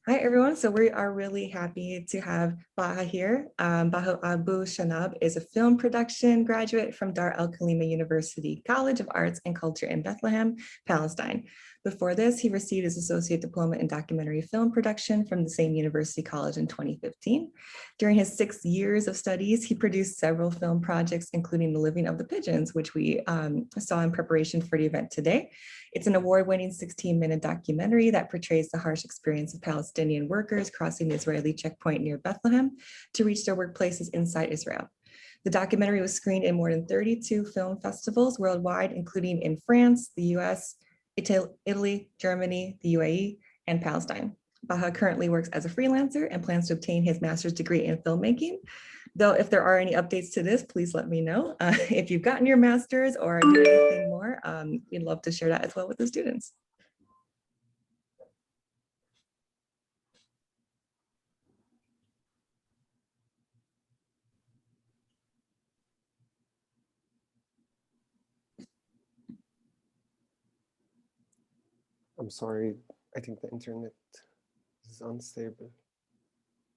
Hi, everyone. So we are really happy to have Baha here. Baha AbuShanab is a film production graduate from Dar al Khalima University College of Arts and Culture in Bethlehem, Palestine. Before this, he received his associate diploma in documentary film production from the same university college in 2015. During his 6 years of studies, he produced several film projects, including The Living of the Pigeons, which we saw in preparation for the event today. It's an award-winning 16-minute documentary that portrays the harsh experience of Palestinian workers crossing the Israeli checkpoint near Bethlehem to reach their workplaces inside Israel. The documentary was screened in more than 32 film festivals worldwide, including in France, the US, Italy, Germany, the UAE, and Palestine. Baha currently works as a freelancer and plans to obtain his master's degree in filmmaking. Though if there are any updates to this, please let me know. If you've gotten your master's or do anything more, we'd love to share that as well with the students. I'm sorry, I think the internet is unstable.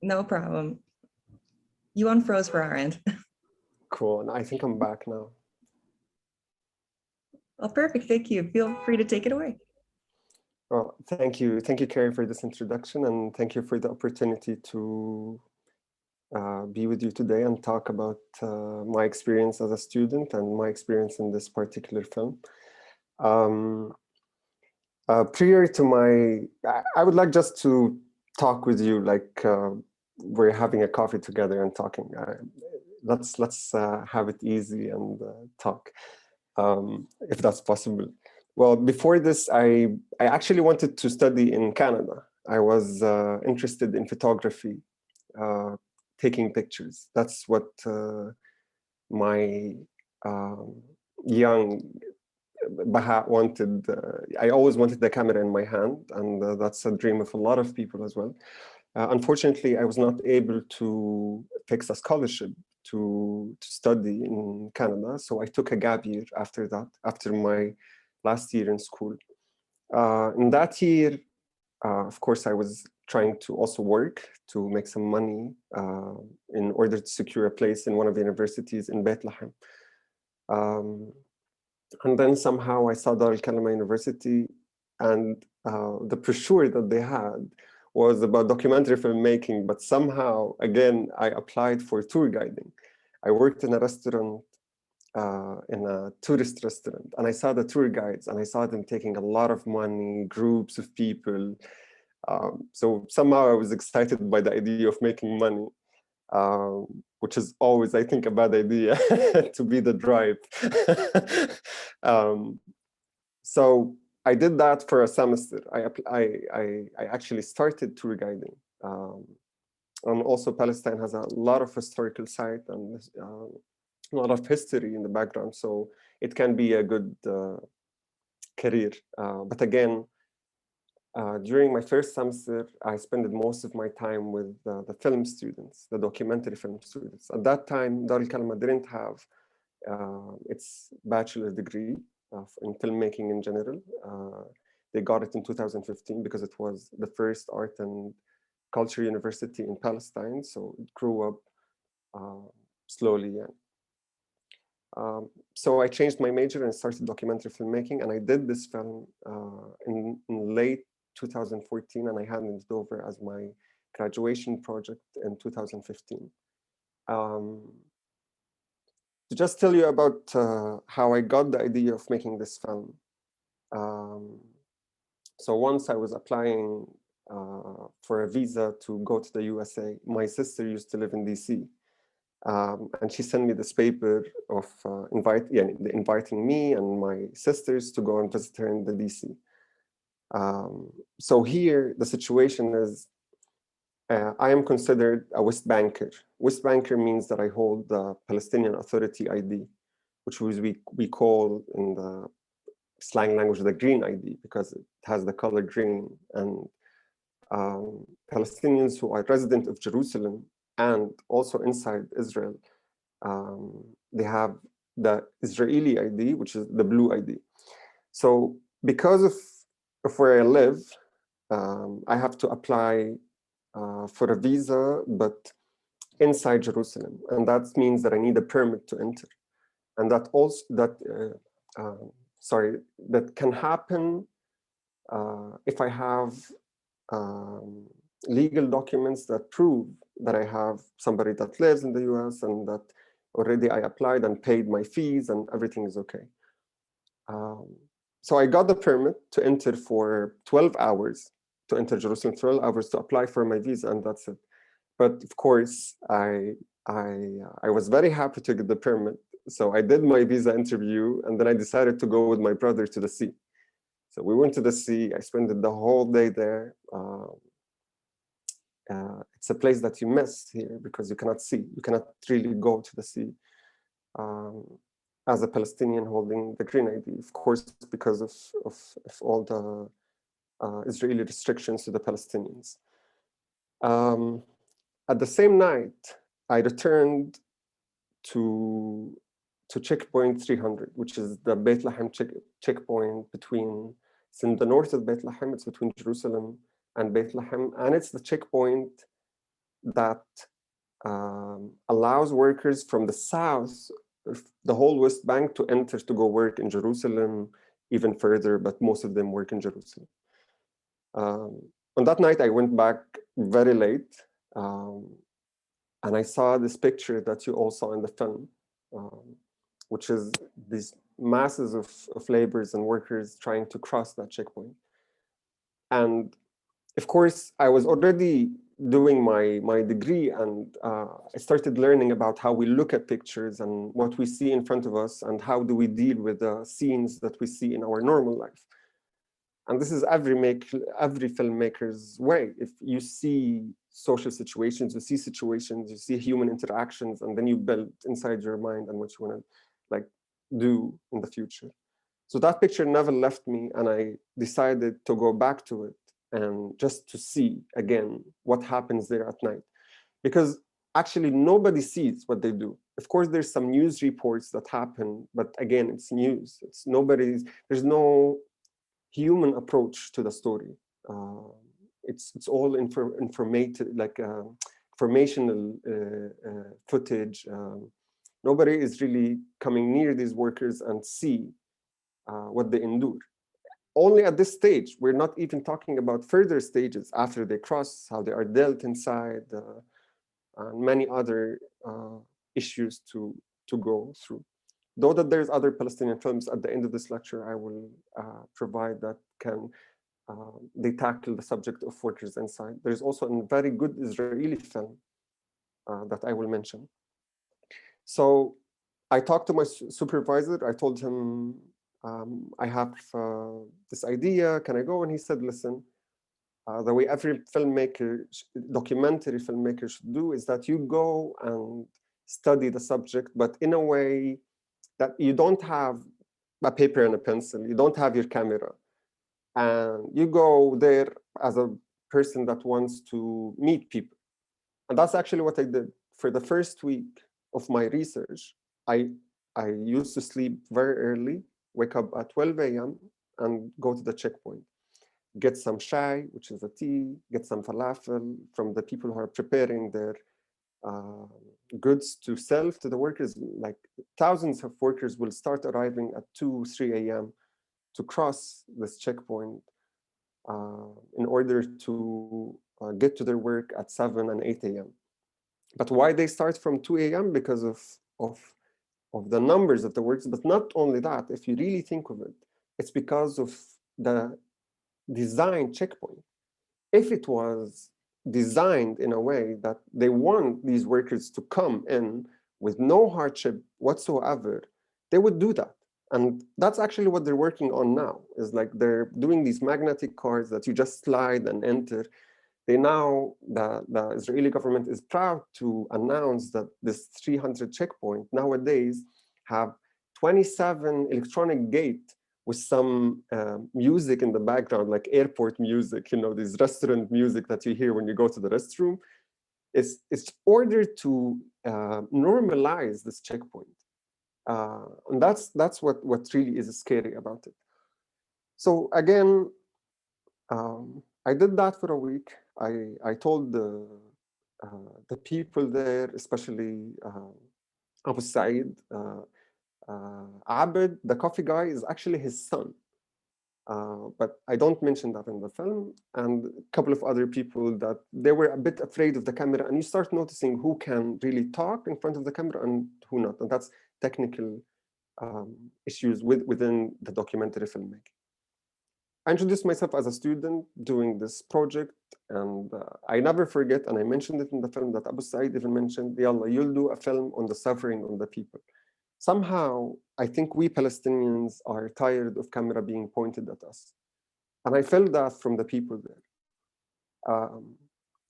No problem. You unfroze for our end. Cool, and I think I'm back now. Well, perfect, thank you. Feel free to take it away. Well, thank you, Carrie, for this introduction, and thank you for the opportunity to be with you today and talk about my experience as a student and my experience in this particular film. Prior to I would like just to talk with you like we're having a coffee together and talking. Let's have it easy and talk, if that's possible. Well, before this, I actually wanted to study in Canada. I was interested in photography, taking pictures. That's what my young Baha wanted. I always wanted the camera in my hand, and that's a dream of a lot of people as well. Unfortunately, I was not able to fix a scholarship to study in Canada, so I took a gap year after that, after my last year in school. In that year, of course, I was trying to also work to make some money in order to secure a place in one of the universities in Bethlehem. And then somehow I saw Dar al Khalima University, and the brochure that they had was about documentary filmmaking, but somehow, again, I applied for tour guiding. I worked in a restaurant, in a tourist restaurant, and I saw the tour guides, and I saw them taking a lot of money, groups of people. So somehow I was excited by the idea of making money. Which is always, I think, a bad idea to be the drive. So I did that for a semester. I actually started tour guiding. And also Palestine has a lot of historical site and a lot of history in the background. So it can be a good career. But again, during my first semester, I spent most of my time with the film students, the documentary film students. At that time, Dar al Khalima didn't have its bachelor degree in filmmaking in general. They got it in 2015 because it was the first art and culture university in Palestine. So it grew up slowly. So I changed my major and started documentary filmmaking, and I did this film in late 2014, and I handed it over as my graduation project in 2015. To just tell you about how I got the idea of making this film. So once I was applying for a visa to go to the USA, my sister used to live in DC. And she sent me this paper of inviting me and my sisters to go and visit her in the DC. So here, the situation is, I am considered a West Banker. West Banker means that I hold the Palestinian Authority ID, which we call in the slang language the green ID, because it has the color green. And Palestinians who are resident of Jerusalem and also inside Israel, they have the Israeli ID, which is the blue ID. So because of where I live, I have to apply for a visa, but inside Jerusalem, and that means that I need a permit to enter, and that also that can happen if I have legal documents that prove that I have somebody that lives in the US and that already I applied and paid my fees and everything is okay. So I got the permit to enter for 12 hours, to enter Jerusalem, 12 hours to apply for my visa, and that's it. But of course, I was very happy to get the permit. So I did my visa interview, and then I decided to go with my brother to the sea. So we went to the sea. I spent the whole day there. It's a place that you miss here because you cannot see. You cannot really go to the sea as a Palestinian holding the Green ID, of course, because of all the Israeli restrictions to the Palestinians. At the same night, I returned to checkpoint 300, which is the Bethlehem checkpoint between, it's in the north of Bethlehem, it's between Jerusalem and Bethlehem, and it's the checkpoint that allows workers from the south, the whole West Bank, to enter to go work in Jerusalem, even further, but most of them work in Jerusalem. On that night, I went back very late, and I saw this picture that you all saw in the film, which is these masses of laborers and workers trying to cross that checkpoint. And of course, I was already doing my degree, and I started learning about how we look at pictures and what we see in front of us, and how do we deal with the scenes that we see in our normal life. And this is every filmmaker's way. If you see social situations, you see human interactions, and then you build inside your mind and what you want to do in the future. So that picture never left me, and I decided to go back to it and just to see again what happens there at night. Because actually nobody sees what they do. Of course, there's some news reports that happen, but again, it's news. There's no human approach to the story. It's all informative, informational footage. Nobody is really coming near these workers and see what they endure. Only at this stage, we're not even talking about further stages after they cross, how they are dealt inside, and many other issues to go through. Though that there's other Palestinian films at the end of this lecture, I will provide that they tackle the subject of workers inside. There's also a very good Israeli film that I will mention. So I talked to my supervisor. I told him, I have this idea, can I go? And he said, listen, the way every documentary filmmaker should do is that you go and study the subject, but in a way that you don't have a paper and a pencil, you don't have your camera, and you go there as a person that wants to meet people. And that's actually what I did. For the first week of my research, I used to sleep very early, wake up at 12 a.m. and go to the checkpoint. Get some shai, which is a tea, get some falafel from the people who are preparing their goods to sell to the workers. Like thousands of workers will start arriving at 2, 3 a.m. to cross this checkpoint in order to get to their work at 7 and 8 a.m. But why they start from 2 a.m.? Because of the numbers of the workers. But not only that, if you really think of it, it's because of the design checkpoint. If it was designed in a way that they want these workers to come in with no hardship whatsoever, they would do that. And that's actually what they're working on now, is like they're doing these magnetic cards that you just slide and enter. The Israeli government is proud to announce that this 300 checkpoint nowadays have 27 electronic gate with some music in the background, like airport music, this restaurant music that you hear when you go to the restroom. It's ordered to normalize this checkpoint. And that's what really is scary about it. So again, I did that for a week. I told the people there, especially Abu Said, Abed, the coffee guy, is actually his son. But I don't mention that in the film. And a couple of other people that they were a bit afraid of the camera. And you start noticing who can really talk in front of the camera and who not. And that's technical issues within the documentary filmmaking. I introduced myself as a student doing this project, and I never forget, and I mentioned it in the film, that Abu Said even mentioned, Yalla, you'll do a film on the suffering of the people. Somehow, I think we Palestinians are tired of camera being pointed at us. And I felt that from the people there.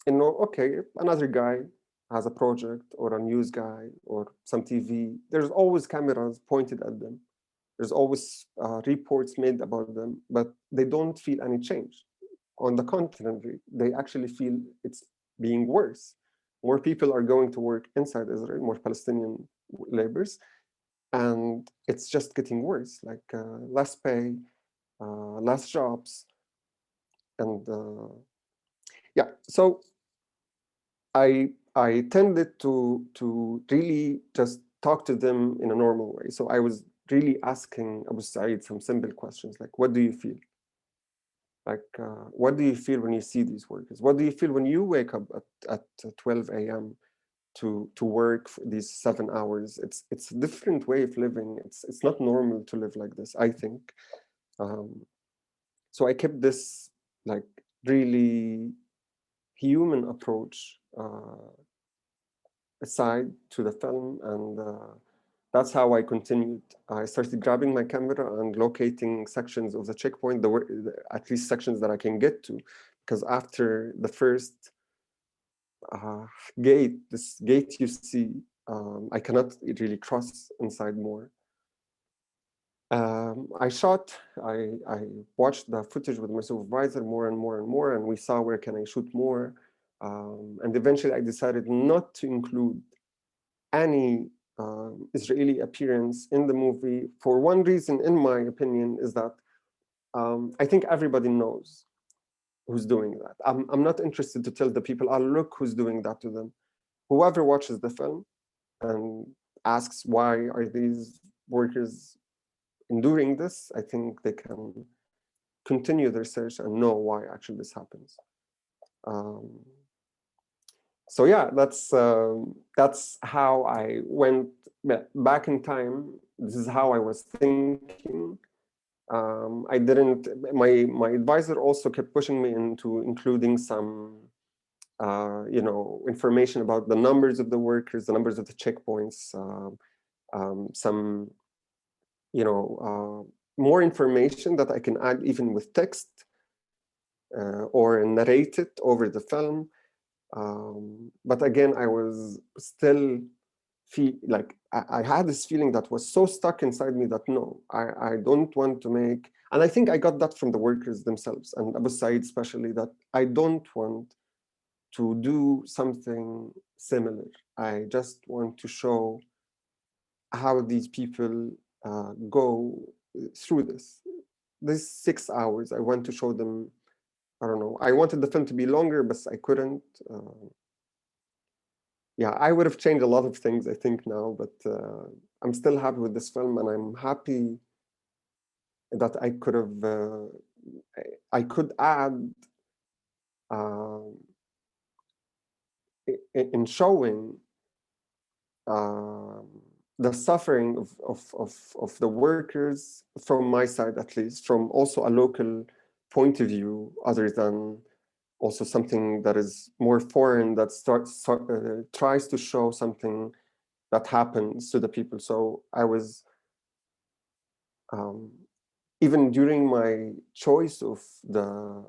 Okay, another guy has a project or a news guy or some TV, there's always cameras pointed at them. There's always reports made about them, but they don't feel any change. On the contrary, they actually feel it's being worse. More people are going to work inside Israel, more Palestinian laborers, and it's just getting worse, like less pay, less jobs. And yeah, so I tended to really just talk to them in a normal way. So I was really asking Abu Said some simple questions like, what do you feel? Like, what do you feel when you see these workers? What do you feel when you wake up at 12 a.m. to work for these 7 hours? It's a different way of living. It's not normal to live like this, I think. So I kept this like really human approach aside to the film, and that's how I continued. I started grabbing my camera and locating sections of the checkpoint, at least sections that I can get to, because after the first gate, this gate you see, I cannot really cross inside more. I watched the footage with my supervisor more and more and more, and we saw where can I shoot more. And eventually I decided not to include any Israeli appearance in the movie for one reason, in my opinion, is that I think everybody knows who's doing that. I'm not interested to tell the people, oh, look who's doing that to them. Whoever watches the film and asks why are these workers enduring this, I think they can continue their search and know why actually this happens. So yeah, that's how I went back in time. This is how I was thinking. I didn't. My advisor also kept pushing me into including some, information about the numbers of the workers, the numbers of the checkpoints, some, more information that I can add even with text or narrate it over the film. But again, I was still like I had this feeling that was so stuck inside me that no, I don't want to make, and I think I got that from the workers themselves and Abu Said especially, that I don't want to do something similar. I just want to show how these people go through this. These 6 hours, I want to show them. I don't know. I wanted the film to be longer, but I couldn't. Yeah, I would have changed a lot of things, I think, now, but I'm still happy with this film, and I'm happy that I could have, I could add in showing the suffering of the workers from my side, at least, from also a local point of view, other than also something that is more foreign, that tries to show something that happens to the people. So I was, even during my choice of the,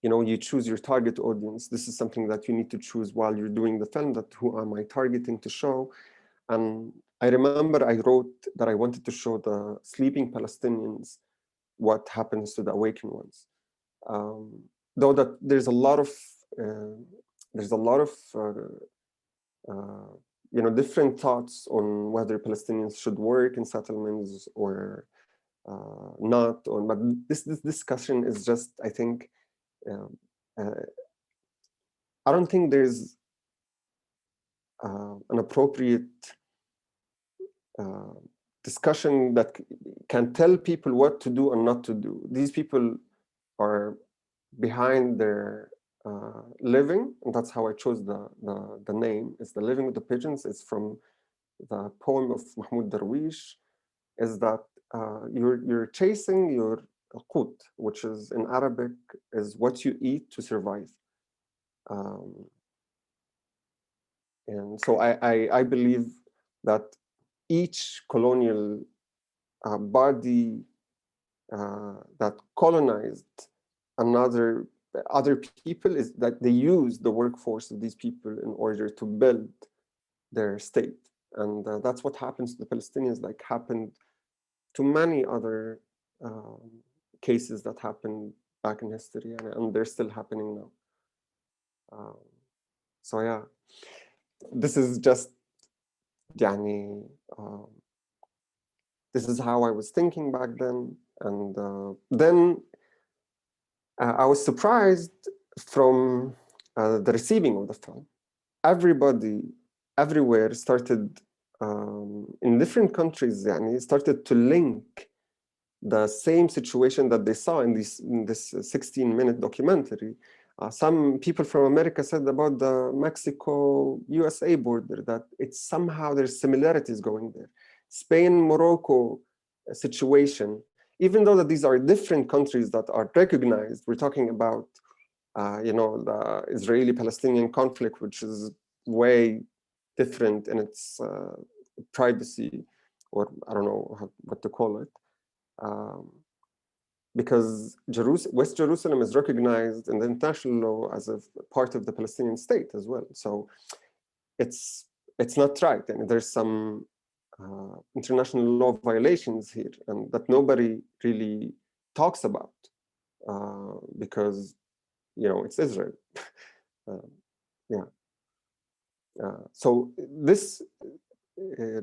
you choose your target audience. This is something that you need to choose while you're doing the film, that who am I targeting to show? And I remember I wrote that I wanted to show the sleeping Palestinians what happens to the awakened ones. Though that there's a lot of different thoughts on whether Palestinians should work in settlements or not on. But this discussion is just, I think, I don't think there's an appropriate discussion that can tell people what to do and not to do. These people are behind their living, and that's how I chose the name. It's the living with the pigeons. It's from the poem of Mahmoud Darwish. Is that you're chasing your qut, which is in Arabic is what you eat to survive. And so I believe that each colonial body that colonized other people is that they use the workforce of these people in order to build their state. And that's what happens to the Palestinians, like happened to many other cases that happened back in history, and they're still happening now. So yeah, this is just, يعني, this is how I was thinking back then. And then I was surprised from the receiving of the film. Everybody, everywhere started, in different countries, يعني, started to link the same situation that they saw in this 16-minute documentary. Some people from America said about the Mexico-USA border that it's somehow there's similarities going there. Spain-Morocco situation, even though that these are different countries that are recognized, we're talking about, you know, the Israeli-Palestinian conflict, which is way different in its privacy, or I don't know what to call it. Because West Jerusalem is recognized in the international law as a part of the Palestinian state as well. So it's not right. And there's some international law violations here, and that nobody really talks about because, you know, it's Israel. Yeah. So this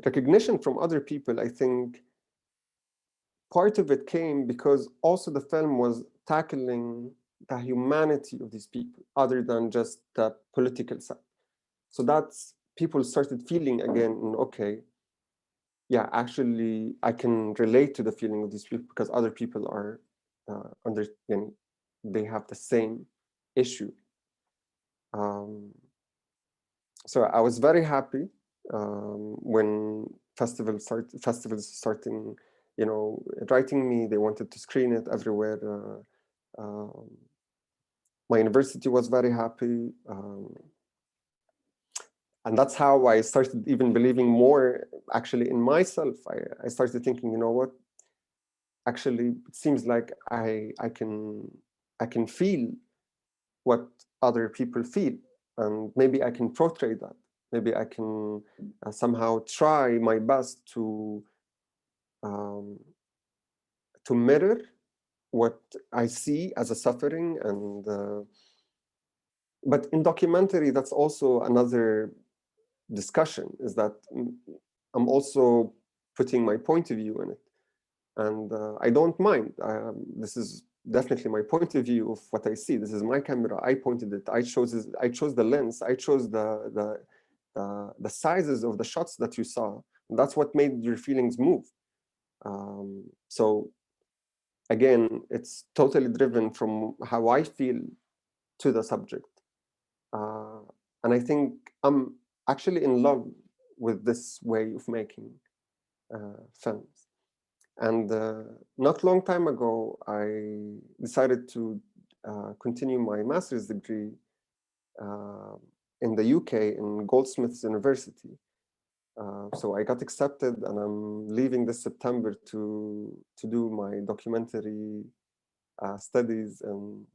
recognition from other people, I think, part of it came because also the film was tackling the humanity of these people other than just the political side. So that's, people started feeling again, okay, yeah, actually I can relate to the feeling of these people because other people are they have the same issue. So I was very happy when festivals starting, you know, writing me. They wanted to screen it everywhere. My university was very happy. And that's how I started even believing more actually in myself. I started thinking, you know what, actually it seems like I can feel what other people feel, and maybe I can portray that. Maybe I can somehow try my best to mirror what I see as a suffering. And but in documentary, that's also another discussion, is that I'm also putting my point of view in it, and I don't mind. This is definitely my point of view of what I see. This is my camera. I pointed it. I chose the lens. I chose the sizes of the shots that you saw. And that's what made your feelings move. So again, it's totally driven from how I feel to the subject. And I think I'm actually in love with this way of making films. And not long time ago, I decided to continue my master's degree in the UK in Goldsmiths University. So I got accepted, and I'm leaving this September to do my documentary studies in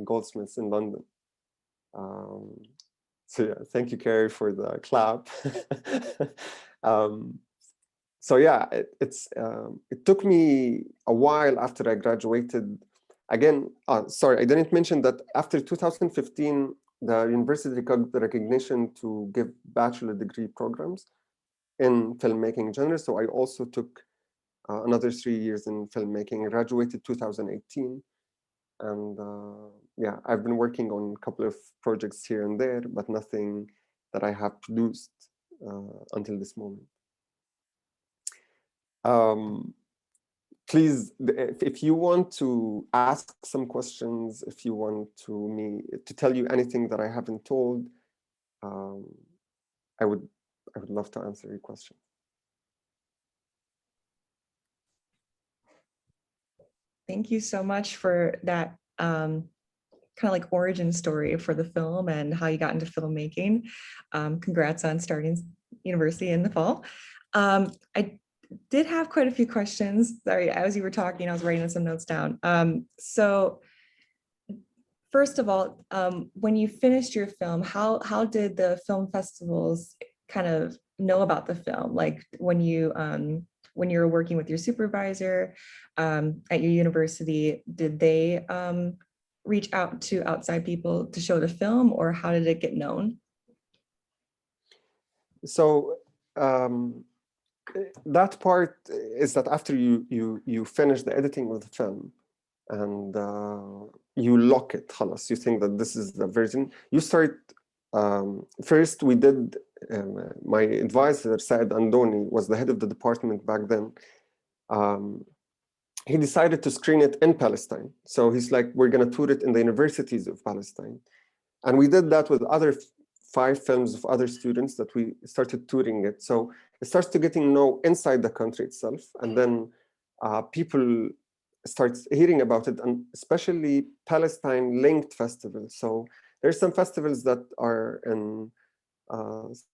Goldsmiths in London. So yeah, thank you, Carrie, for the clap. So yeah, it took me a while after I graduated. Again, sorry, I didn't mention that after 2015, the university got the recognition to give bachelor degree programs in filmmaking genre. So I also took another 3 years in filmmaking. I graduated 2018. And yeah, I've been working on a couple of projects here and there, but nothing that I have produced until this moment. Please, if you want to ask some questions, if you want me to tell you anything that I haven't told, I would love to answer your question. Thank you so much for that kind of like origin story for the film and how you got into filmmaking. Congrats on starting university in the fall. I did have quite a few questions. Sorry, as you were talking, I was writing some notes down. So first of all, when you finished your film, how did the film festivals kind of know about the film? Like when you were working with your supervisor at your university, did they reach out to outside people to show the film, or how did it get known? So that part is that after you finish the editing of the film and you lock it, خلاص, you think that this is the version, you start, first we did, my advisor, Saad Andoni, was the head of the department back then. He decided to screen it in Palestine. So he's like, we're gonna tour it in the universities of Palestine. And we did that with other 5 films of other students that we started touring it. So it starts to getting known inside the country itself. And then people start hearing about it, and especially Palestine linked festivals. So there's some festivals that are in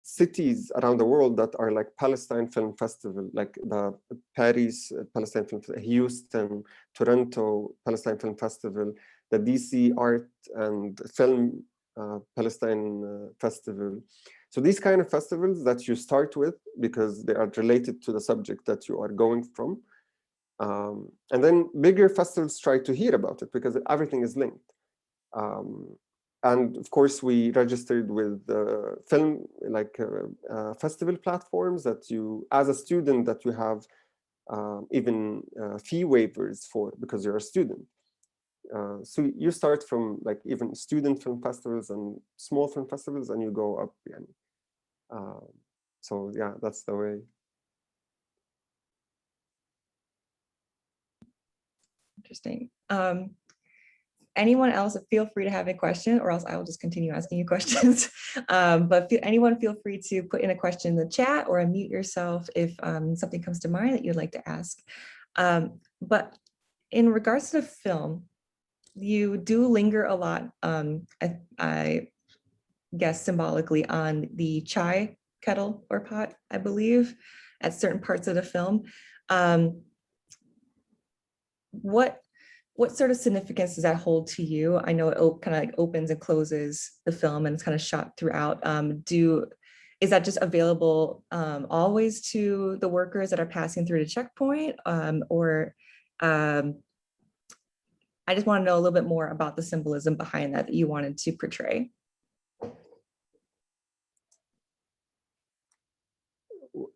cities around the world that are like Palestine Film Festival, like the Paris Palestine Film Festival, Houston, Toronto Palestine Film Festival, the DC Art and Film Palestine Festival. So these kind of festivals that you start with because they are related to the subject that you are going from. And then bigger festivals try to hear about it because everything is linked. And of course, we registered with film, like festival platforms that you, as a student, that you have even fee waivers for because you're a student. So you start from like even student film festivals and small film festivals, and you go up. So yeah, that's the way. Interesting. Anyone else, feel free to have a question, or else I will just continue asking you questions. But anyone feel free to put in a question in the chat or unmute yourself if something comes to mind that you'd like to ask. But in regards to the film, you do linger a lot, I guess symbolically, on the chai kettle or pot, I believe, at certain parts of the film. What sort of significance does that hold to you? I know it kind of like opens and closes the film and it's kind of shot throughout. Is that just available always to the workers that are passing through the checkpoint? I just want to know a little bit more about the symbolism behind that you wanted to portray.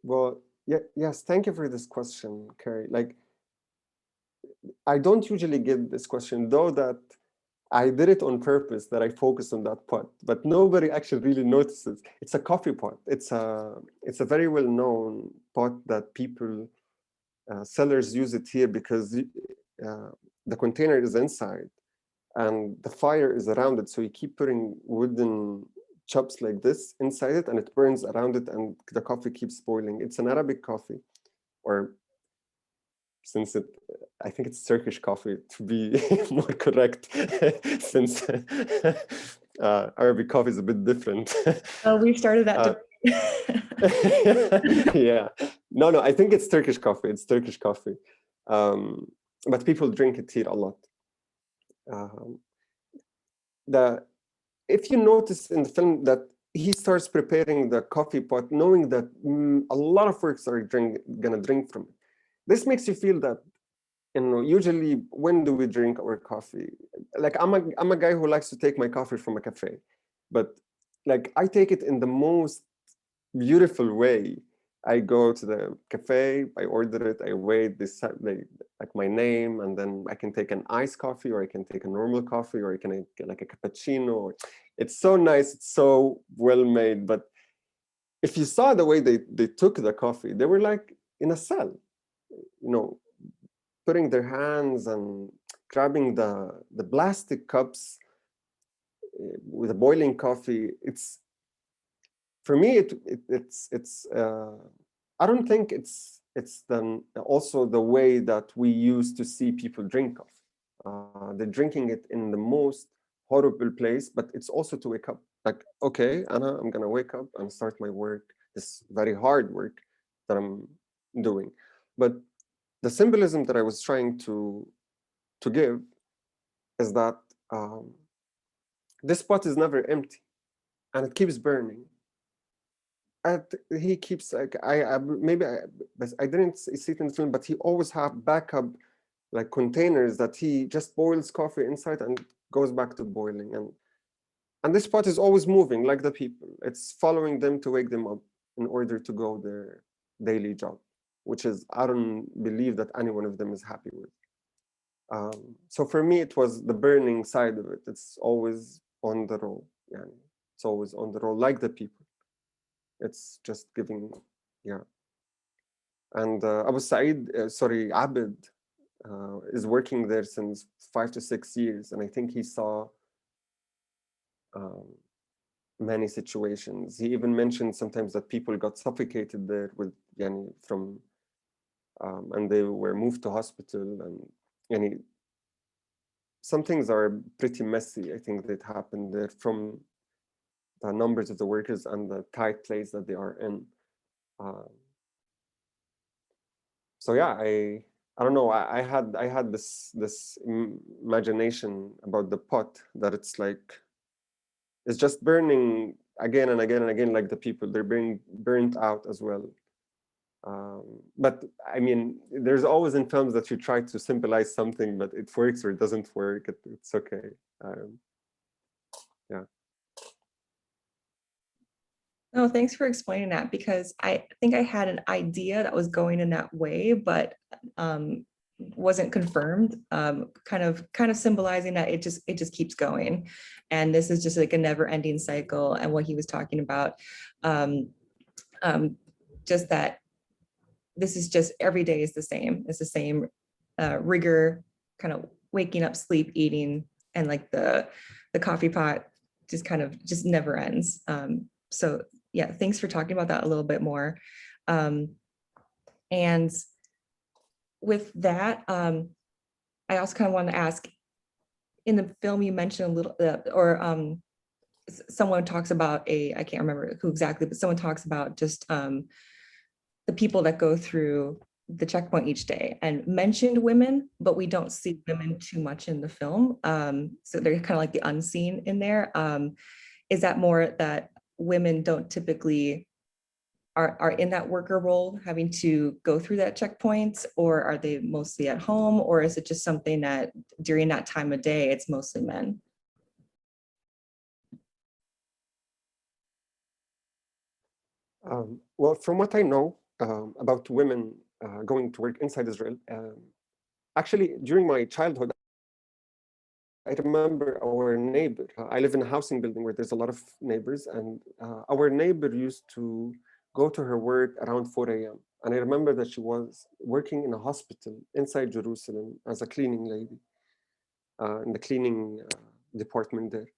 Well, yeah, yes, thank you for this question, Carrie. Like, I don't usually get this question, though that I did it on purpose, that I focused on that pot, but nobody actually really notices. It's a coffee pot. It's a very well-known pot that people, sellers use it here because the container is inside and the fire is around it. So you keep putting wooden chops like this inside it and it burns around it and the coffee keeps boiling. It's an Arabic coffee, or since I think it's Turkish coffee to be more correct, since Arabic coffee is a bit different. Oh, we started that yeah, no, I think it's Turkish coffee. It's Turkish coffee, but people drink it here a lot. If you notice in the film that he starts preparing the coffee pot, knowing that a lot of workers are gonna drink from it. This makes you feel that, usually when do we drink our coffee? Like I'm a guy who likes to take my coffee from a cafe, but like I take it in the most beautiful way. I go to the cafe, I order it, I wait, they like my name, and then I can take an iced coffee, or I can take a normal coffee, or I can get like a cappuccino. It's so nice, it's so well made. But if you saw the way they took the coffee, they were like in a cell, you know, putting their hands and grabbing the plastic cups with a boiling coffee. It's, for me, it's I don't think it's then also the way that we used to see people drink coffee. They're drinking it in the most horrible place, but it's also to wake up. Like, okay, Anna, I'm gonna wake up and start my work, this very hard work that I'm doing. But the symbolism that I was trying to give is that this pot is never empty, and it keeps burning. And he keeps like but I didn't see it in the film, but he always have backup like containers that he just boils coffee inside and goes back to boiling, and this pot is always moving like the people. It's following them to wake them up in order to go their daily job, which is, I don't believe that any one of them is happy with. So for me, it was the burning side of it. It's always on the roll. Yeah, it's always on the roll like the people. It's just giving, yeah. And Abu Saeed, sorry, Abid, is working there since 5 to 6 years, and I think he saw many situations. He even mentioned sometimes that people got suffocated there with yani, from, and they were moved to hospital, and yani, some things are pretty messy. I think that happened there from the numbers of the workers and the tight place that they are in. So yeah, I don't know. I had this imagination about the pot, that it's like it's just burning again and again and again, like the people, they're being burnt out as well. But I mean, there's always in films that you try to symbolize something, but it works or it doesn't work. It's okay. Yeah. No, thanks for explaining that, because I think I had an idea that was going in that way, but wasn't confirmed. Kind of symbolizing that it just keeps going, and this is just like a never-ending cycle. And what he was talking about, just that this is just every day is the same. It's the same rigor, kind of waking up, sleep, eating, and like the coffee pot just kind of just never ends. So yeah, thanks for talking about that a little bit more. And with that, I also kind of want to ask, in the film you mentioned a little, or someone talks about I can't remember who exactly, but someone talks about just the people that go through the checkpoint each day, and mentioned women, but we don't see women too much in the film. So they're kind of like the unseen in there. Is that more that women don't typically are in that worker role, having to go through that checkpoint, or are they mostly at home, or is it just something that during that time of day, it's mostly men? Well, from what I know about women going to work inside Israel, actually, during my childhood, I remember our neighbor. I live in a housing building where there's a lot of neighbors, and our neighbor used to go to her work around 4 a.m. And I remember that she was working in a hospital inside Jerusalem as a cleaning lady in the cleaning department there.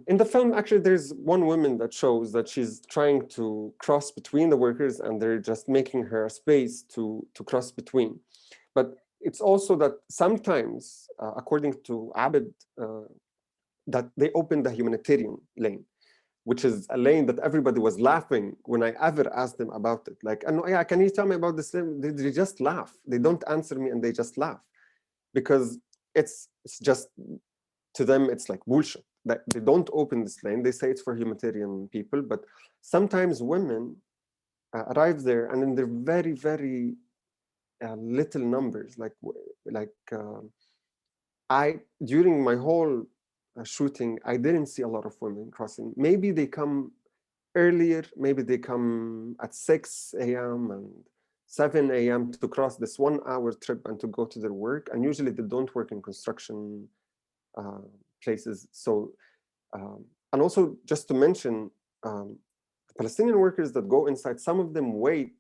In the film, actually, there's one woman that shows that she's trying to cross between the workers, and they're just making her a space to cross between. But it's also that sometimes, according to Abid, that they opened the humanitarian lane, which is a lane that everybody was laughing when I ever asked them about it. Like, oh, yeah, can you tell me about this lane? They just laugh. They don't answer me, and they just laugh, because it's just, to them, it's like bullshit. That they don't open this lane. They say it's for humanitarian people, but sometimes women arrive there, and then they're very, very little numbers. During my whole shooting, I didn't see a lot of women crossing. Maybe they come earlier. Maybe they come at 6 a.m. and 7 a.m. to cross this 1-hour trip and to go to their work. And usually they don't work in construction places. So, and also just to mention, the Palestinian workers that go inside, some of them wait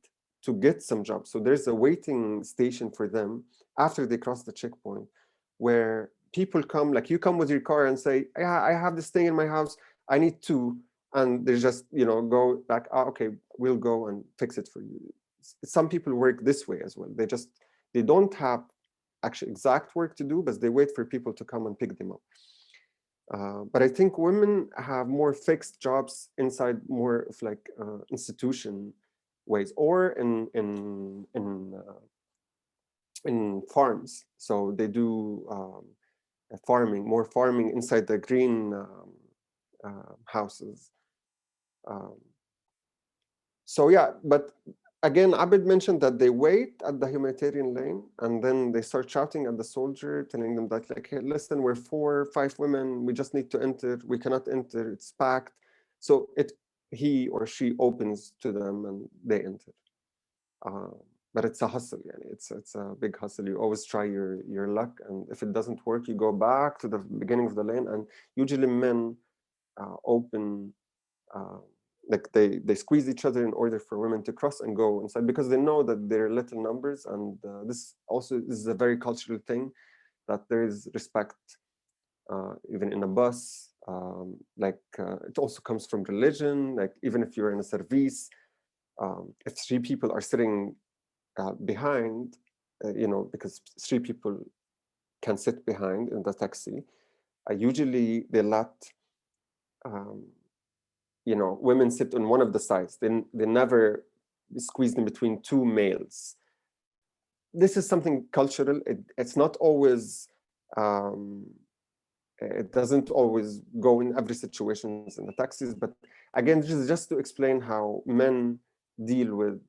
to get some jobs. So there's a waiting station for them after they cross the checkpoint, where people come, like you come with your car and say, yeah, I have this thing in my house, I need to, and they just, you know, go back, okay, we'll go and fix it for you. Some people work this way as well. They don't have actually exact work to do, but they wait for people to come and pick them up. But I think women have more fixed jobs inside more of like institution ways, or in farms. So they do farming, more farming inside the green houses. So yeah, but again, Abid mentioned that they wait at the humanitarian lane and then they start shouting at the soldier, telling them that, like, hey, listen, we're 4 or 5 women, we just need to enter, we cannot enter, it's packed. So he or she opens to them and they enter. But it's a hustle, yani. It's a big hustle. You always try your luck, and if it doesn't work, you go back to the beginning of the lane. And usually men open, like they squeeze each other in order for women to cross and go inside, because they know that they're little numbers. And this is a very cultural thing, that there is respect even in a bus. It also comes from religion. Like even if you're in a service, if 3 people are sitting behind, because 3 people can sit behind in the taxi, usually they let women sit on one of the sides. They never squeeze in between 2 males. This is something cultural. It's not always, it doesn't always go in every situation in the taxis. But again, this is just to explain how men deal with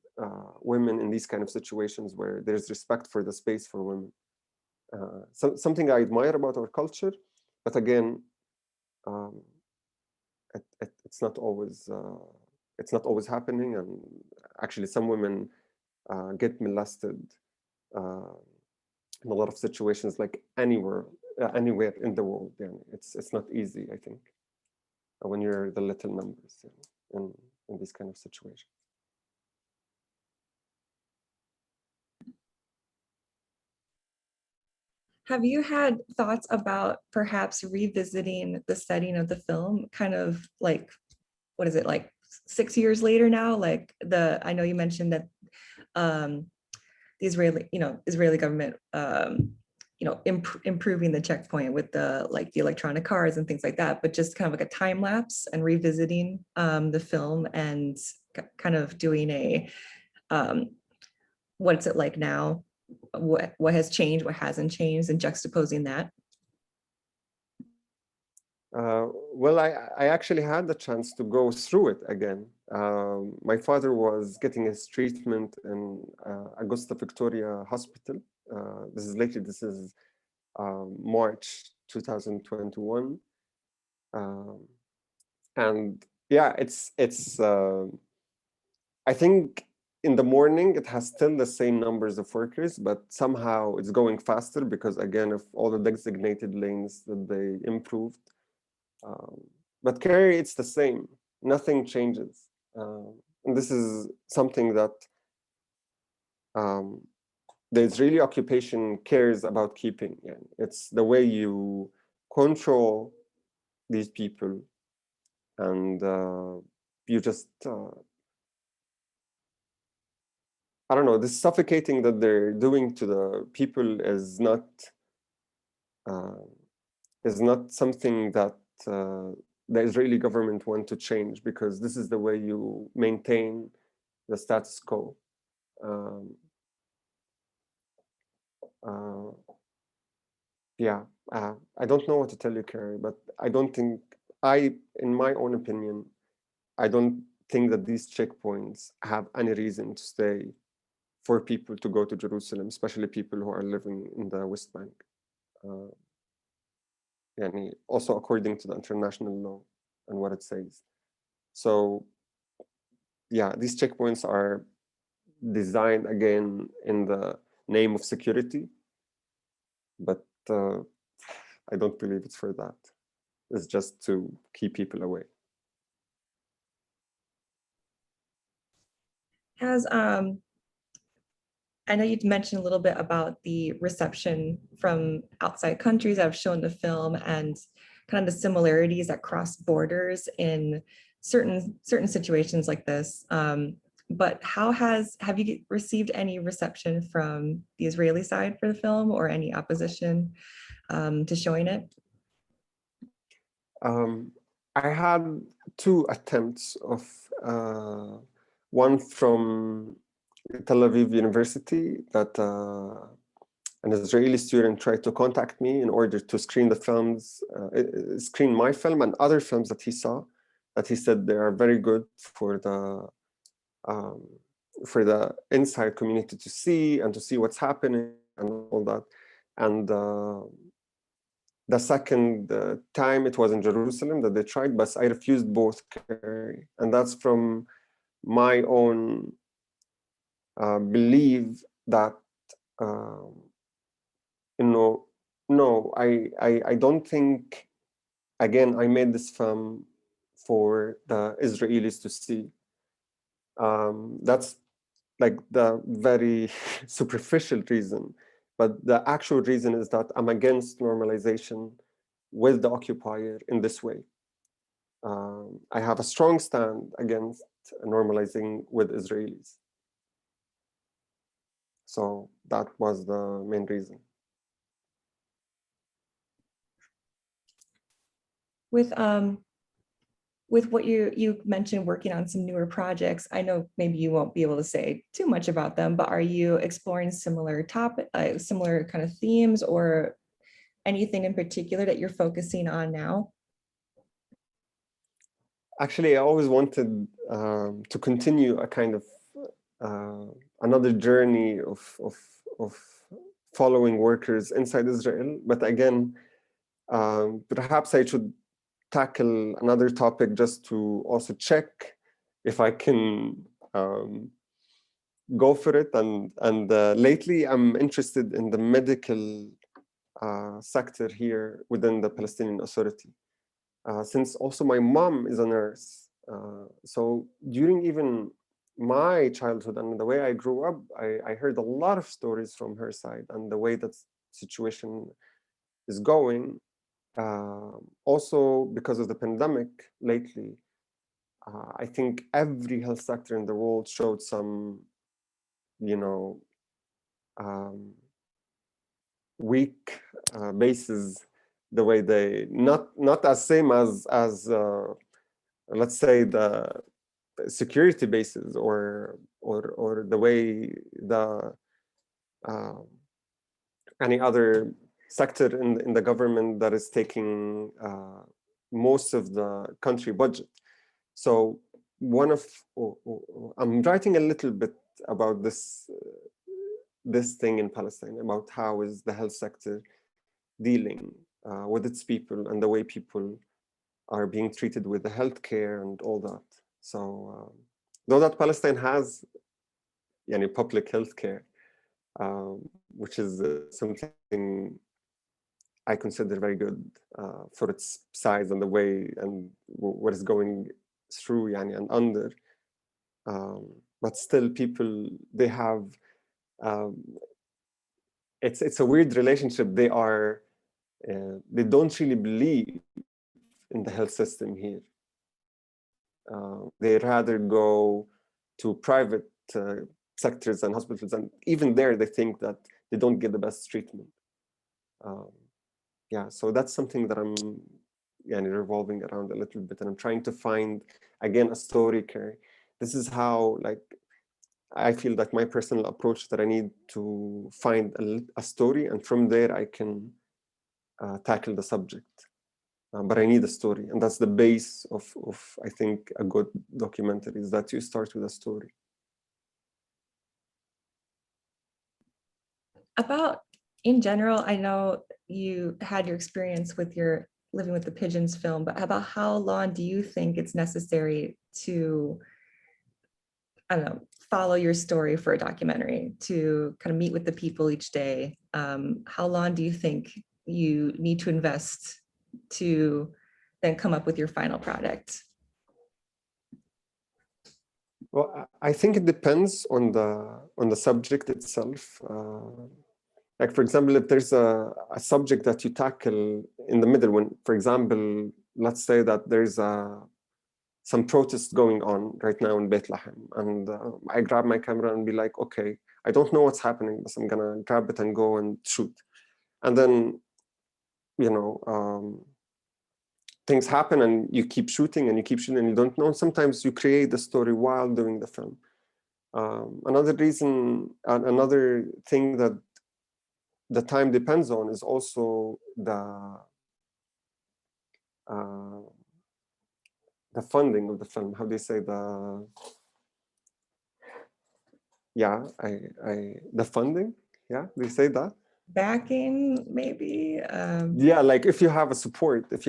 women in these kind of situations where there's respect for the space for women. Something I admire about our culture, but again, it's not always happening. And actually, some women get molested in a lot of situations, like anywhere in the world. Yeah, it's not easy, I think, when you're the little numbers in these kind of situations. Have you had thoughts about perhaps revisiting the setting of the film, kind of like, what is it, like 6 years later now? Like I know you mentioned that the Israeli government, improving the checkpoint with the electronic cards and things like that, but just kind of like a time lapse and revisiting the film and kind of doing a what's it like now? What has changed, what hasn't changed, and juxtaposing that? Well, I actually had the chance to go through it again. My father was getting his treatment in Augusta Victoria Hospital. This is March 2021. And yeah, I think in the morning, it has still the same numbers of workers, but somehow it's going faster because, again, of all the designated lanes that they improved. But Kerry, it's the same. Nothing changes. And this is something that the Israeli occupation cares about keeping. Yeah. It's the way you control these people, and you just I don't know, this suffocating that they're doing to the people is not something that the Israeli government want to change, because this is the way you maintain the status quo. I don't know what to tell you, Carrie, but I don't think, in my own opinion, I don't think that these checkpoints have any reason to stay for people to go to Jerusalem, especially people who are living in the West Bank. Also according to the international law and what it says. So yeah, these checkpoints are designed again in the name of security, but I don't believe it's for that. It's just to keep people away. Has I know you'd mentioned a little bit about the reception from outside countries that have shown the film and kind of the similarities that cross borders in certain situations like this. But have you received any reception from the Israeli side for the film or any opposition to showing it? I had two attempts of one from Tel Aviv University that an Israeli student tried to contact me in order to screen the films, screen my film and other films that he saw, that he said they are very good for the inside community to see and to see what's happening and all that. And the second time it was in Jerusalem that they tried, but I refused both, and that's from my own belief that no, I don't think, again, I made this film for the Israelis to see. That's like the very superficial reason, but the actual reason is that I'm against normalization with the occupier in this way. I have a strong stand against normalizing with Israelis. So that was the main reason. With what you mentioned working on some newer projects, I know maybe you won't be able to say too much about them, but are you exploring similar similar kind of themes or anything in particular that you're focusing on now? Actually, I always wanted to continue a kind of another journey of following workers inside Israel. But again, perhaps I should tackle another topic just to also check if I can go for it. And lately, I'm interested in the medical sector here within the Palestinian Authority. Since also my mom is a nurse. So during even my childhood and the way I grew up, I heard a lot of stories from her side and the way that situation is going. Also, because of the pandemic lately, I think every health sector in the world showed some, weak bases, the way they not as same as let's say the security bases or the way the any other sector in the government that is taking most of the country budget. So I'm writing a little bit about this thing in Palestine, about how is the health sector dealing with its people and the way people are being treated with the healthcare and all that. So though that Palestine has public healthcare, which is something I consider very good for its size and the way and what is going through and under. But still, people, they have it's a weird relationship. They don't really believe in the health system here. They rather go to private sectors and hospitals, and even there they think that they don't get the best treatment. So that's something that I'm revolving around a little bit, and I'm trying to find again a story carry. This is how I feel that my personal approach, that I need to find a story, and from there I can tackle the subject. But I need a story, and that's the base of I think a good documentary, is that you start with a story. About in general, I know you had your experience with your living with the Pigeons film, but about how long do you think it's necessary to I don't know, follow your story for a documentary, to kind of meet with the people each day, how long do you think you need to invest to then come up with your final product? Well, I think it depends on the subject itself. Like, for example, if there's a subject that you tackle in the middle, when, for example, let's say that there's some protests going on right now in Bethlehem, and I grab my camera and be like, okay, I don't know what's happening, but I'm gonna grab it and go and shoot. And then, you know, things happen and you keep shooting and you keep shooting and you don't know. Sometimes you create the story while doing the film. Another reason, another thing that the time depends on is also the funding of the film. How do you say the funding? Yeah, do you say that? Backing, maybe? Yeah, like if you have support, if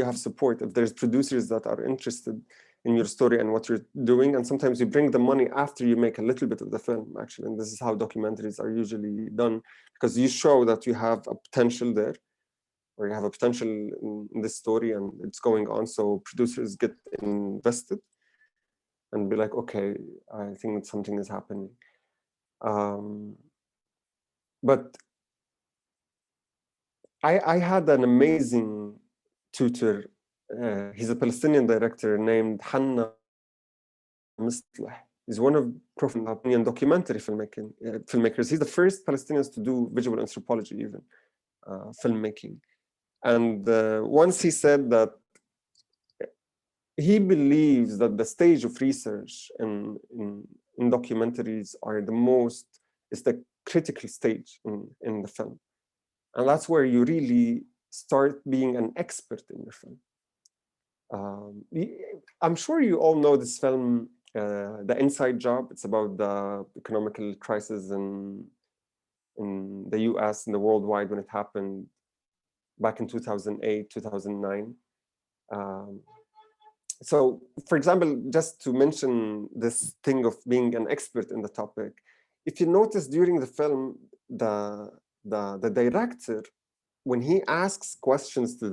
there's producers that are interested in your story and what you're doing, and sometimes you bring the money after you make a little bit of the film, actually. And this is how documentaries are usually done, because you show that you have a potential there, or you have a potential in this story and it's going on. So producers get invested and be like, okay, I think that something is happening. But I had an amazing tutor. He's a Palestinian director named Hanna Mistleh. He's one of Palestinian documentary filmmakers. He's the first Palestinians to do visual anthropology, even filmmaking. And once he said that he believes that the stage of research in documentaries is the critical stage in the film. And that's where you really start being an expert in your film. I'm sure you all know this film, The Inside Job. It's about the economical crisis in the US and the worldwide when it happened back in 2008, 2009. So, for example, just to mention this thing of being an expert in the topic, if you notice during the film, the director, when he asks questions to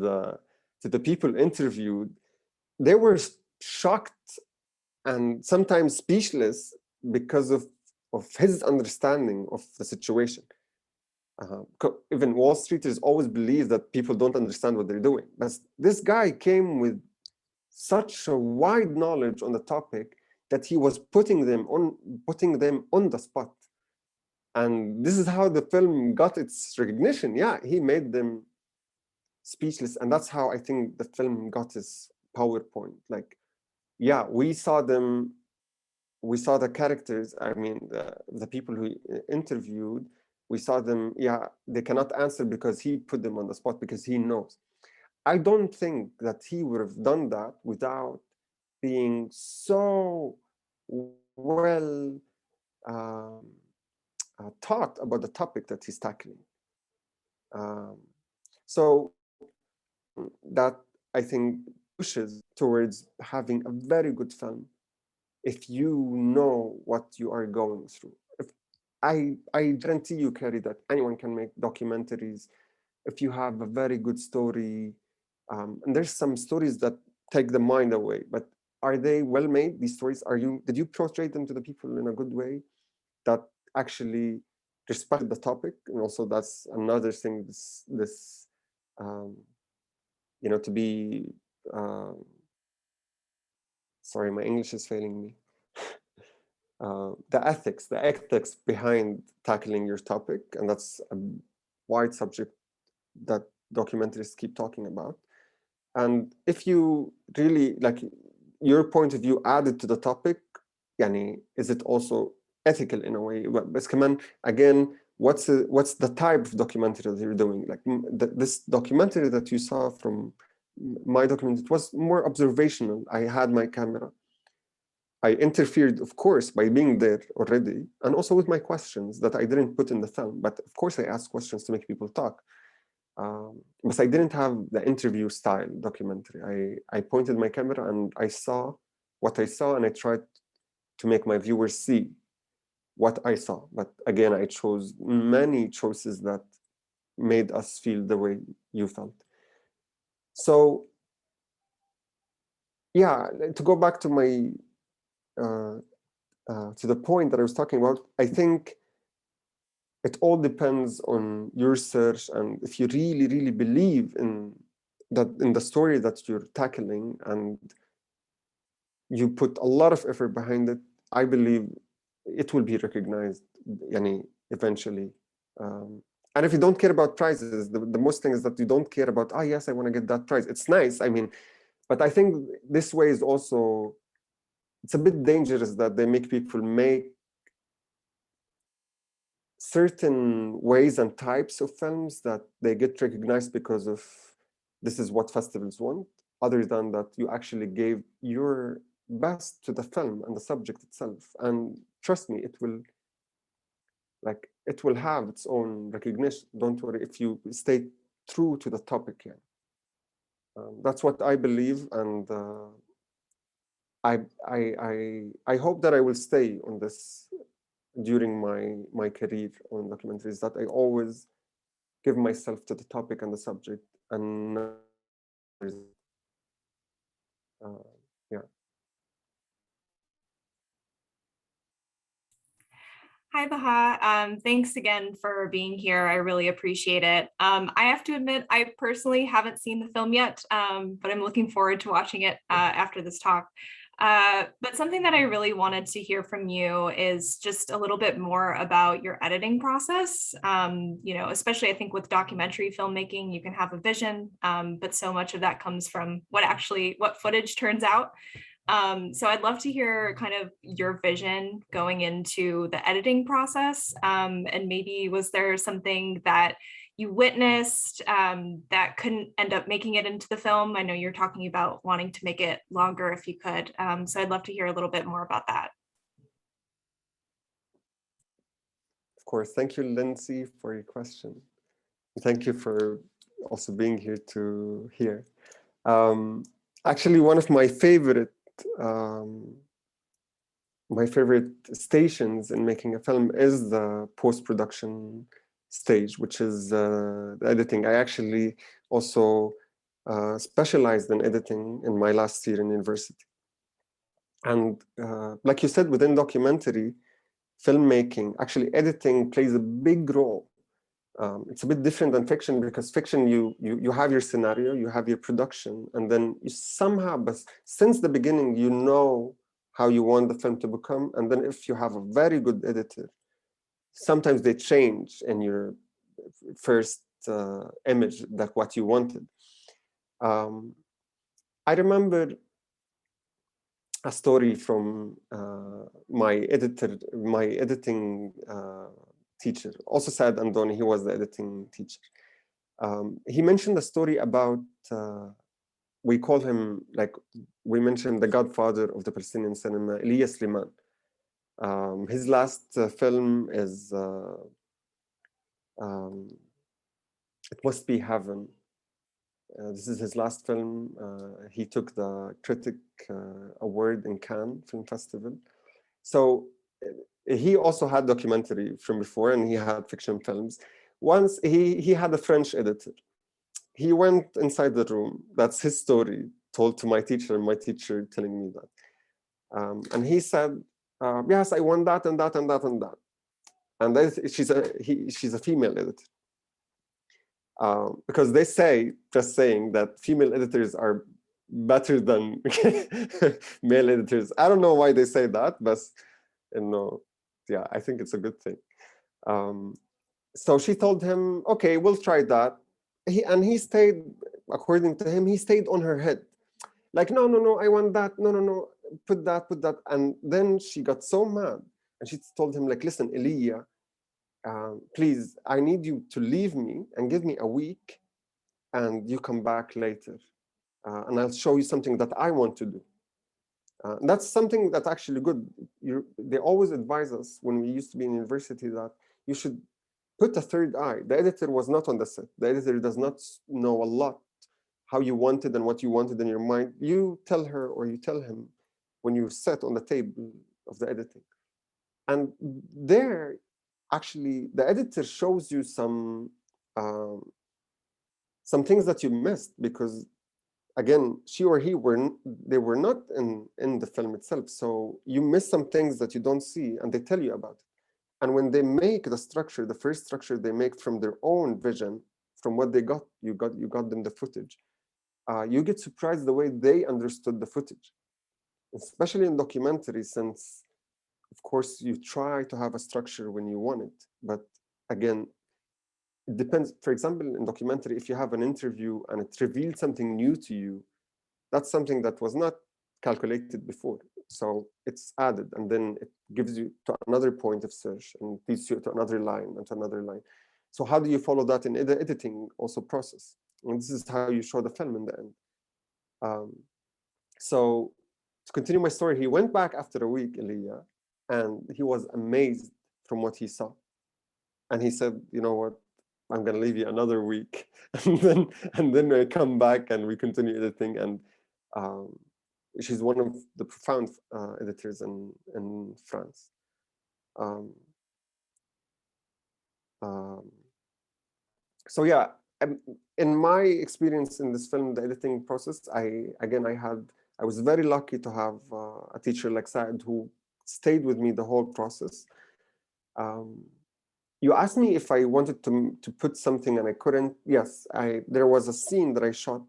the people interviewed, they were shocked and sometimes speechless because of his understanding of the situation. Even Wall Streeters always believe that people don't understand what they're doing. But this guy came with such a wide knowledge on the topic that he was putting them on the spot. And this is how the film got its recognition. Yeah, he made them speechless. And that's how I think the film got its PowerPoint. Like, yeah, we saw the characters, I mean, the people who interviewed, we saw them, yeah, they cannot answer because he put them on the spot, because he knows. I don't think that he would have done that without being so well taught about the topic that he's tackling. So that, I think, pushes towards having a very good film if you know what you are going through. I guarantee you, Carrie, that anyone can make documentaries if you have a very good story. And there's some stories that take the mind away, but are they well made? These stories, did you portray them to the people in a good way that actually respect the topic? And also, that's another thing. To be. Sorry, my English is failing me. The ethics behind tackling your topic, and that's a wide subject that documentaries keep talking about. And if you really like your point of view added to the topic, is it also ethical in a way? But again, what's the type of documentary that you're doing? Like this documentary that you saw from my documentary, it was more observational. I had my camera. I interfered, of course, by being there already, and also with my questions that I didn't put in the film. But of course, I asked questions to make people talk. But I didn't have the interview style documentary. I pointed my camera and I saw what I saw, and I tried to make my viewers see what I saw. But again, I chose many choices that made us feel the way you felt. So yeah, to go back to my to the point that I was talking about, I think it all depends on your research, and if you really, really believe in that, in the story that you're tackling, and you put a lot of effort behind it, I believe it will be recognized, eventually. And if you don't care about prizes, the most thing is that you don't care about, oh yes, I want to get that prize. It's nice, I mean, but I think this way is also, it's a bit dangerous that they make people make certain ways and types of films that they get recognized because of this is what festivals want, other than that you actually gave your best to the film and the subject itself. And trust me, it will have its own recognition. Don't worry if you stay true to the topic. Yeah, that's what I believe, and I hope that I will stay on this during my career on documentaries, that I always give myself to the topic and the subject, and yeah. Hi, Baha. Thanks again for being here. I really appreciate it. I have to admit, I personally haven't seen the film yet, but I'm looking forward to watching it after this talk. But something that I really wanted to hear from you is just a little bit more about your editing process. Especially I think with documentary filmmaking, you can have a vision, but so much of that comes from what footage turns out. So I'd love to hear kind of your vision going into the editing process. And maybe was there something that you witnessed that couldn't end up making it into the film? I know you're talking about wanting to make it longer if you could. So I'd love to hear a little bit more about that. Of course. Thank you, Lindsay, for your question. Thank you for also being here to hear. Actually, one of my favorite stations in making a film is the post-production stage, which is the editing. I actually also specialized in editing in my last year in university. And like you said, within documentary filmmaking, actually editing plays a big role. It's a bit different than fiction, because fiction, you have your scenario, you have your production, and then you somehow, but since the beginning, you know how you want the film to become. And then if you have a very good editor, sometimes they change in your first image that what you wanted. I remember a story from my editing teacher, also Saad Andoni. He was the editing teacher. He mentioned a story about, we call him, like we mentioned, the godfather of the Palestinian cinema, Elias Liman. His last film is It Must Be Heaven. This is his last film. He took the Critic Award in Cannes Film Festival. So he also had documentary from before, and he had fiction films. Once he had a French editor. He went inside the room. That's his story, told to my teacher telling me that. And he said, yes, I want that and that and that and that. And she's a female editor. Because they say, just saying, that female editors are better than male editors. I don't know why they say that, but yeah, I think it's a good thing. So she told him, okay, we'll try that. He stayed, according to him, he stayed on her head. Like, no, I want that. No, put that. And then she got so mad. And she told him, like, listen, Elia, please, I need you to leave me and give me a week, and you come back later. And I'll show you something that I want to do. That's something that's actually good. They always advise us when we used to be in university that you should put a third eye. The editor was not on the set. The editor does not know a lot how you wanted and what you wanted in your mind. You tell her or you tell him when you sit on the table of the editing. And there, actually, the editor shows you some things that you missed, because again, she or he they were not in the film itself. So you miss some things that you don't see, and they tell you about it. And when they make the structure, the first structure they make from their own vision, from what they got, you got them the footage. You get surprised the way they understood the footage, especially in documentary, since of course you try to have a structure when you want it, but again, it depends. For example, in documentary, if you have an interview and it reveals something new to you, that's something that was not calculated before. So it's added, and then it gives you to another point of search and leads you to another line and to another line. So how do you follow that in the editing also process? And this is how you show the film in the end. So to continue my story, he went back after a week, Elia, and he was amazed from what he saw. And he said, you know what, I'm going to leave you another week. and then I come back and we continue editing. And she's one of the profound editors in France. So yeah, in my experience in this film, the editing process, I was very lucky to have a teacher like Saad who stayed with me the whole process. You asked me if I wanted to put something and I couldn't. Yes, there was a scene that I shot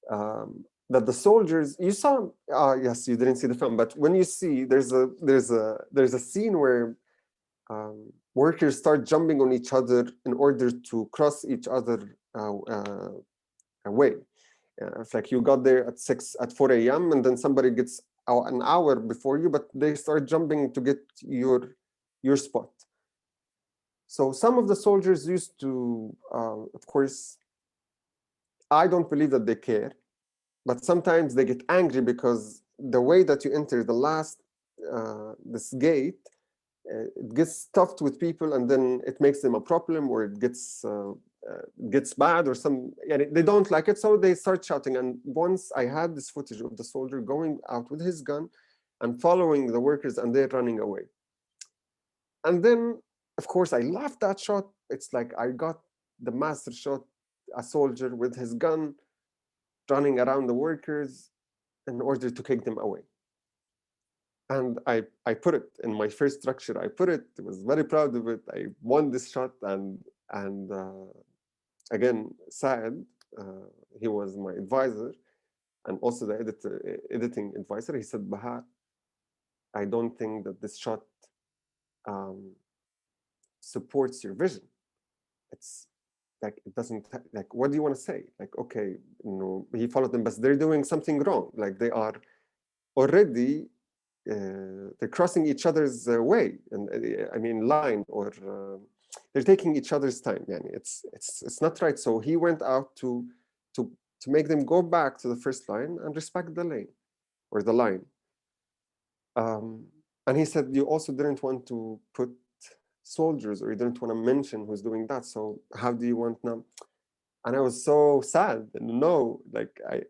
that the soldiers, you saw, yes, you didn't see the film, but when you see, there's a scene where workers start jumping on each other in order to cross each other away. It's like you got there at 4 a.m. and then somebody gets an hour before you, but they start jumping to get your spot. So some of the soldiers used to, of course, I don't believe that they care, but sometimes they get angry because the way that you enter the last, this gate, it gets stuffed with people, and then it makes them a problem, or it gets bad, or they don't like it, so they start shouting. And once I had this footage of the soldier going out with his gun and following the workers, and they're running away. And then, of course, I loved that shot. It's like I got the master shot, a soldier with his gun running around the workers in order to kick them away. And I put it in my first structure. I was very proud of it. I won this shot, and again, Saad, he was my advisor and also the editing advisor. He said, Baha, I don't think that this shot supports your vision. It's like, it doesn't, like, what do you want to say? Like, okay, he followed them, but they're doing something wrong. Like, they are already, they're crossing each other's way, and I mean line, or they're taking each other's time. Yani it's not right. So he went out to make them go back to the first line and respect the lane or the line. And he said, you also didn't want to put soldiers, or you didn't want to mention who's doing that. So how do you want now? And I was so sad. And no, like I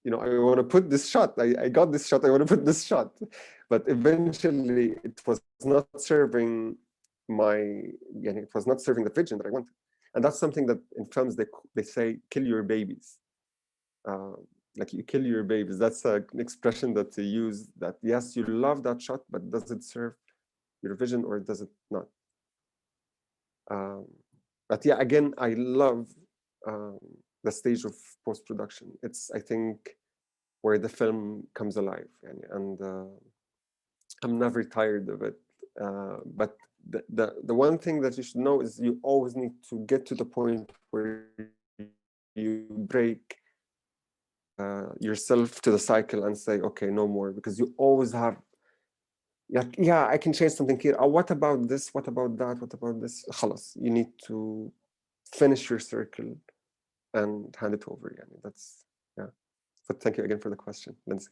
want to put this shot. I got this shot. I want to put this shot. But eventually, it was not serving it was not serving the vision that I wanted. And that's something that in films they say, kill your babies. Like, you kill your babies. That's an expression that they use. That yes, you love that shot, but does it serve your vision, or does it not? But yeah, again, I love the stage of post-production. It's, I think, where the film comes alive, and I'm never tired of it. But the one thing that you should know is you always need to get to the point where you break yourself to the cycle and say, okay, no more, because you always have, yeah, I can change something here. What about this? What about that? What about this? Khalas, you need to finish your circle and hand it over. That's, yeah. But thank you again for the question, Lindsay.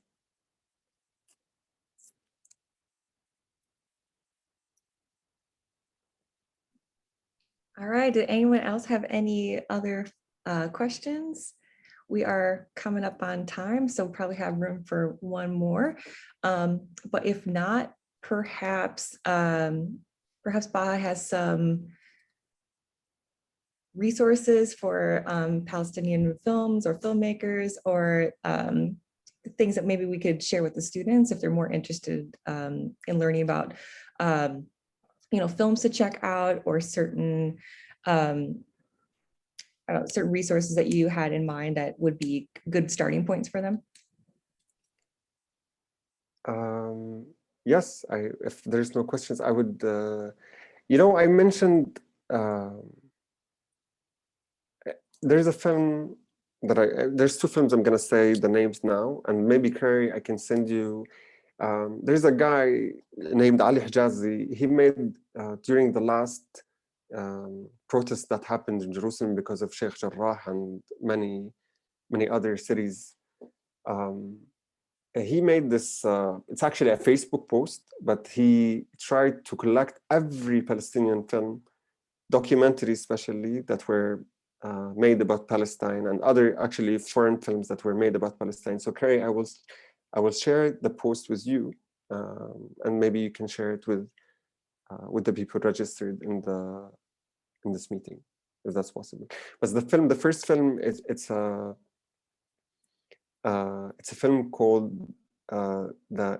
All right, did anyone else have any other questions? We are coming up on time, so we'll probably have room for one more. But if not, perhaps Baha has some resources for Palestinian films or filmmakers, or things that maybe we could share with the students if they're more interested in learning about films to check out, or certain certain resources that you had in mind that would be good starting points for them. Yes, if there's no questions, I would, I mentioned there's a film that there's two films I'm gonna say the names now, and maybe Carrie, I can send you. There's a guy named Ali Hijazi. He made during the last protest that happened in Jerusalem because of Sheikh Jarrah and many other cities. He made this, it's actually a Facebook post, but he tried to collect every Palestinian film, documentary especially, that were made about Palestine, and other actually foreign films that were made about Palestine. So Carrie, I will share the post with you, and maybe you can share it with the people registered in this meeting, if that's possible. But the first film, it's a film called The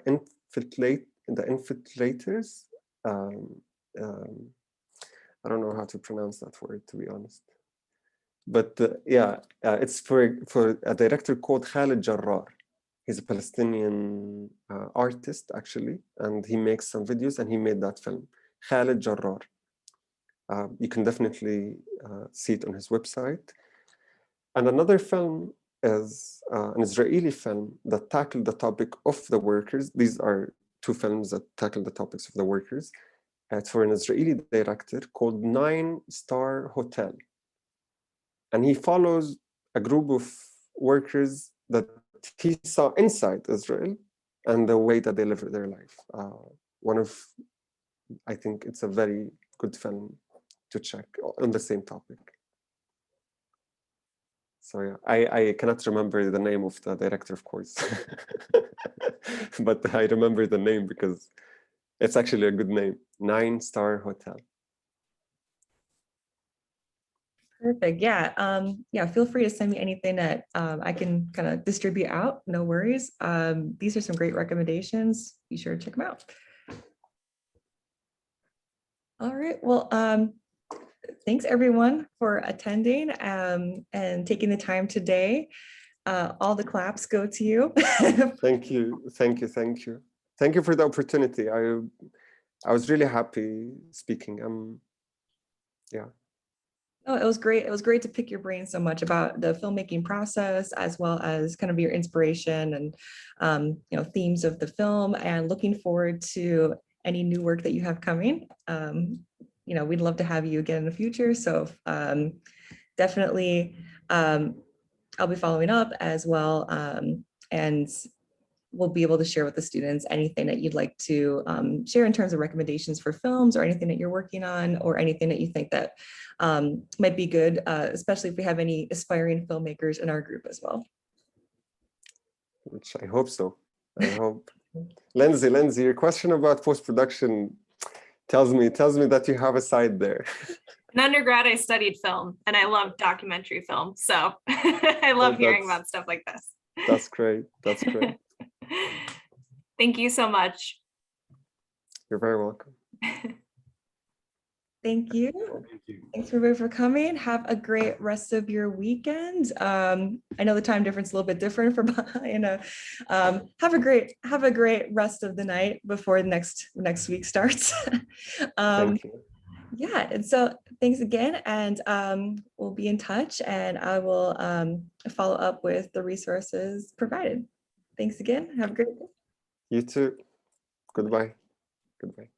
Infiltrators. I don't know how to pronounce that word, to be honest. But it's for a director called Khalid Jarrar. He's a Palestinian artist, actually, and he makes some videos, and he made that film, Khalid Jarrar. You can definitely see it on his website. And another film is an Israeli film that tackled the topic of the workers. These are two films that tackle the topics of the workers. It's for an Israeli director called 9-Star Hotel. And he follows a group of workers that he saw inside Israel and the way that they live their life. I think it's a very good film to check on the same topic. So yeah, I cannot remember the name of the director, of course, but I remember the name because it's actually a good name, 9-Star Hotel. Perfect. Yeah. Feel free to send me anything that I can kind of distribute out. No worries. These are some great recommendations. Be sure to check them out. All right. Well, thanks everyone for attending and taking the time today. All the claps go to you. Thank you. Thank you for the opportunity. I was really happy speaking. Yeah. Oh, it was great. It was great to pick your brain so much about the filmmaking process, as well as kind of your inspiration and themes of the film, and looking forward to any new work that you have coming. We'd love to have you again in the future. So definitely I'll be following up as well. And we'll be able to share with the students anything that you'd like to share in terms of recommendations for films, or anything that you're working on, or anything that you think that might be good, especially if we have any aspiring filmmakers in our group as well. Which I hope so. I hope. Lindsay, your question about post-production tells me that you have a side there. In undergrad, I studied film, and I love documentary film. So I love hearing about stuff like this. That's great. That's great. Thank you so much. You're very welcome. Thank you. Thanks everybody for coming. Have a great rest of your weekend. I know the time difference is a little bit different for have a great rest of the night before next week starts. Thank you. Yeah, and so thanks again, and we'll be in touch, and I will follow up with the resources provided. Thanks again. Have a great day. You too. Goodbye. Goodbye.